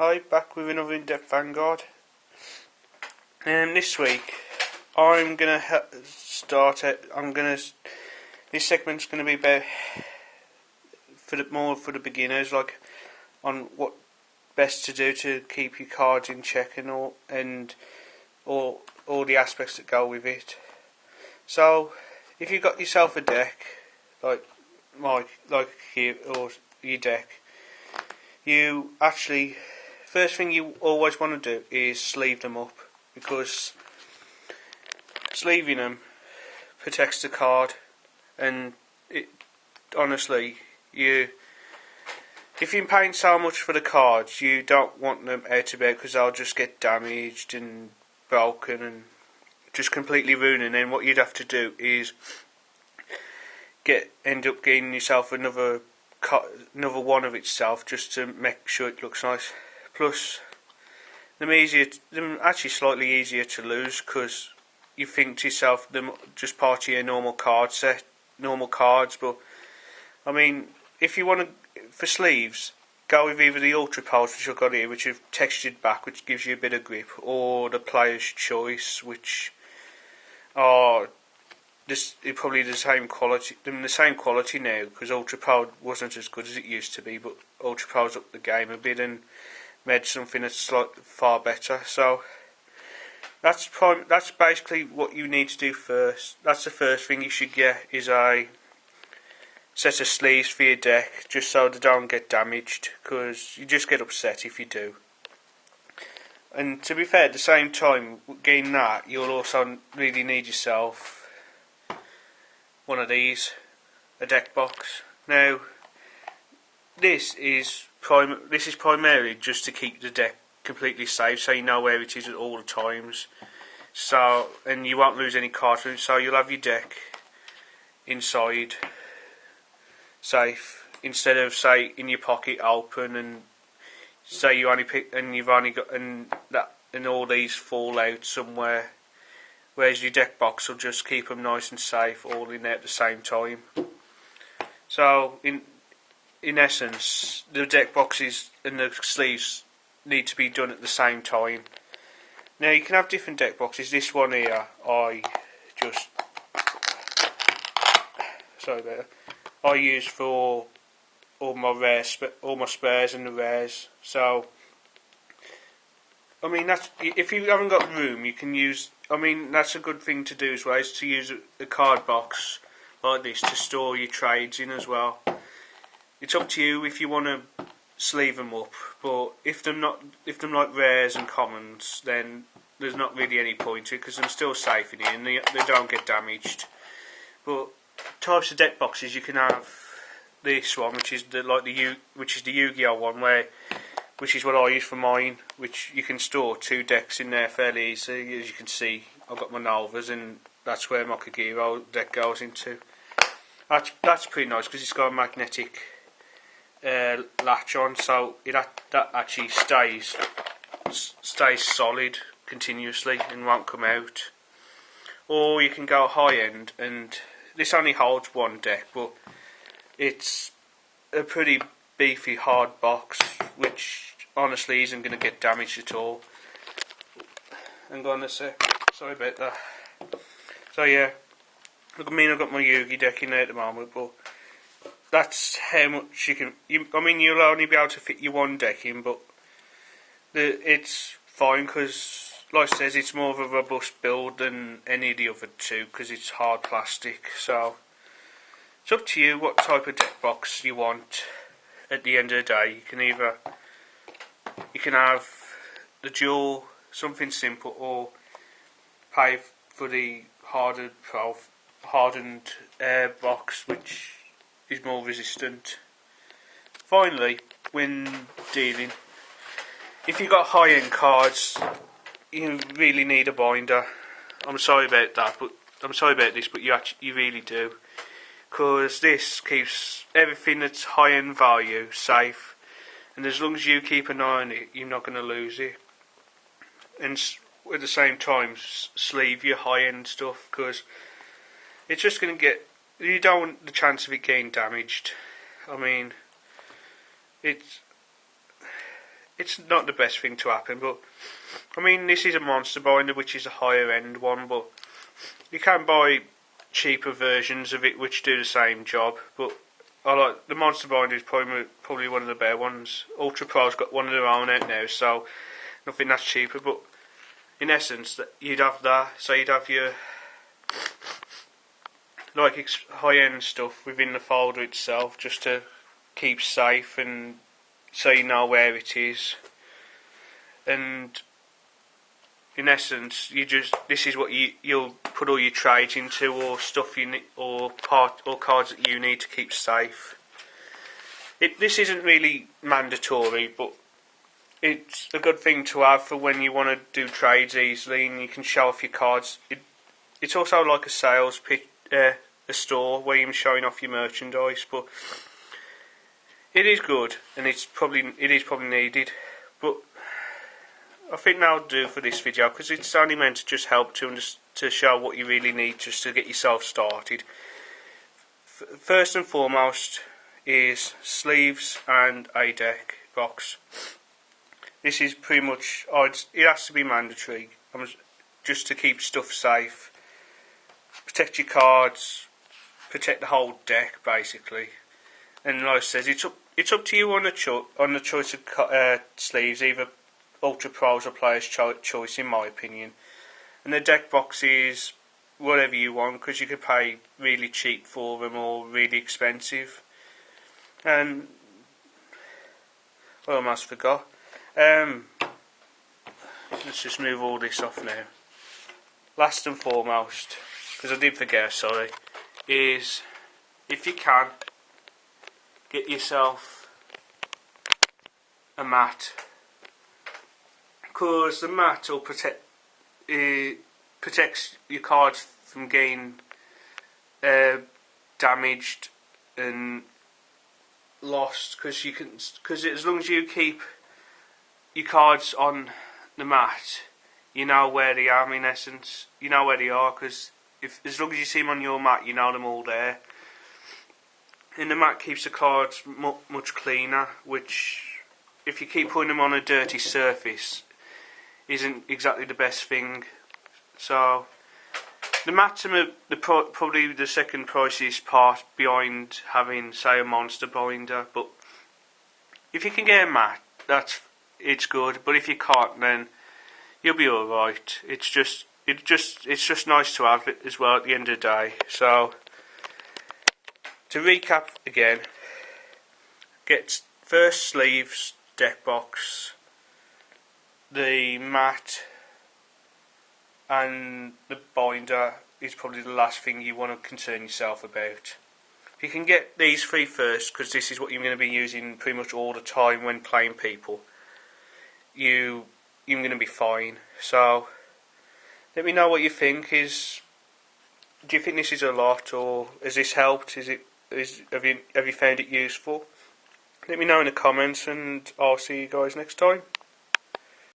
Hi, back with another in-depth Vanguard. This week I'm gonna start it. This segment's gonna be about more for the beginners, like on what best to do to keep your cards in check and all the aspects that go with it. So, if you've got yourself a deck like here, or your deck, you actually, first thing you always want to do is sleeve them up, because sleeving them protects the card, and honestly, if you're paying so much for the cards, you don't want them out of bed, because they'll just get damaged and broken and just completely ruining. And what you'd have to do is end up getting yourself another one of itself, just to make sure it looks nice. Plus, them actually slightly easier to lose, because you think to yourself, them just part of your normal cards. But I mean, if you want to, for sleeves, go with either the Ultra Pulse, which I've got here, which have textured back, which gives you a bit of grip, or the Player's Choice, which are probably the same quality. They're the same quality now, because Ultra Pro wasn't as good as it used to be, but Ultra Pro's upped the game a bit and made something that's far better. So that's basically what you need to do first. That's the first thing you should get, is a set of sleeves for your deck, just so they don't get damaged, because you just get upset if you do. And to be fair, at the same time, getting that, you'll also really need yourself one of these, a deck box. Now, this is primarily just to keep the deck completely safe, so you know where it is at all the times. So, and you won't lose any cards. So you'll have your deck inside safe, instead of, say, in your pocket open, and say you only pick, and you've only got, and all these fall out somewhere. Whereas your deck box will just keep them nice and safe, all in there at the same time. So in essence, the deck boxes and the sleeves need to be done at the same time. Now, you can have different deck boxes. This one here, I use for all my spares and the rares. So, I mean, if you haven't got room, you can use. I mean, that's a good thing to do as well, is to use a card box like this to store your trades in as well. It's up to you if you want to sleeve them up, but if they're like rares and commons, then there's not really any point to it, because they're still safe in here and they don't get damaged. But types of deck boxes, you can have this one, which is the Yu-Gi-Oh one, which is what I use for mine, which you can store 2 decks in there fairly easily. As you can see, I've got my Novas, and that's where my Kagero deck goes into. That's pretty nice, because it's got a magnetic latch on, so that actually stays solid continuously and won't come out. Or you can go high end, and this only holds 1 deck, but it's a pretty beefy hard box, which honestly isn't going to get damaged at all. Hang on a sec, sorry about that. So yeah, look, I mean, I've got my Yugi deck in there at the moment, but that's how much you can. I mean, you'll only be able to fit your 1 deck in, but it's fine, because, like I says, it's more of a robust build than any of the other 2, because it's hard plastic. So it's up to you what type of deck box you want. At the end of the day, you can have the dual, something simple, or pay for the hardened box, which is more resistant. Finally, when dealing, if you've got high-end cards, you really need a binder. I'm sorry about this, but you really do, because this keeps everything that's high-end value safe, and as long as you keep an eye on it, you're not going to lose it. And at the same time, sleeve your high-end stuff, because it's just going to get. You don't want the chance of it getting damaged. I mean, it's not the best thing to happen, but I mean, this is a monster binder, which is a higher end one, but you can buy cheaper versions of it which do the same job. But I like the monster binder is probably one of the better ones. Ultra Pro's got one of their own out now, so nothing that's cheaper. But in essence, that you'd have that, so you'd have your like high end stuff within the folder itself, just to keep safe and so you know where it is. And in essence, this is what you'll put all your trades into, or stuff you need, or cards that you need to keep safe. This isn't really mandatory, but it's a good thing to have for when you want to do trades easily and you can show off your cards. It's also like a sales pitch, a store where you're showing off your merchandise, but it is good and it is probably needed. But I think that'll do for this video, because it's only meant to just help to show what you really need just to get yourself started. First and foremost is sleeves and a deck box. This is pretty much, it has to be mandatory, just to keep stuff safe, protect your cards, protect the whole deck basically. And like I said, it's up to you on the choice of sleeves, either Ultra Pros or Player's Choice in my opinion. And the deck box is whatever you want, because you could pay really cheap for them or really expensive. And I almost forgot. Let's just move all this off now. Last and foremost, because I did forget, sorry, is if you can, get yourself a mat, because the mat will protects your cards from getting damaged and lost, because as long as you keep your cards on the mat, you know where they are. In essence, you know where they are, because as long as you see them on your mat, you know them all there. And the mat keeps the cards much cleaner, which if you keep putting them on a dirty surface isn't exactly the best thing. So the mats are probably the second priciest part behind having, say, a monster binder. But if you can get a mat, it's good. But if you can't, then you'll be alright. It's just nice to have it as well at the end of the day. So to recap again, get first sleeves, deck box, the mat, and the binder is probably the last thing you want to concern yourself about. If you can get these three first, because this is what you're going to be using pretty much all the time when playing people, you're going to be fine. So let me know what you think. Do you think this is a lot, or has this helped? Have you found it useful? Let me know in the comments, and I'll see you guys next time.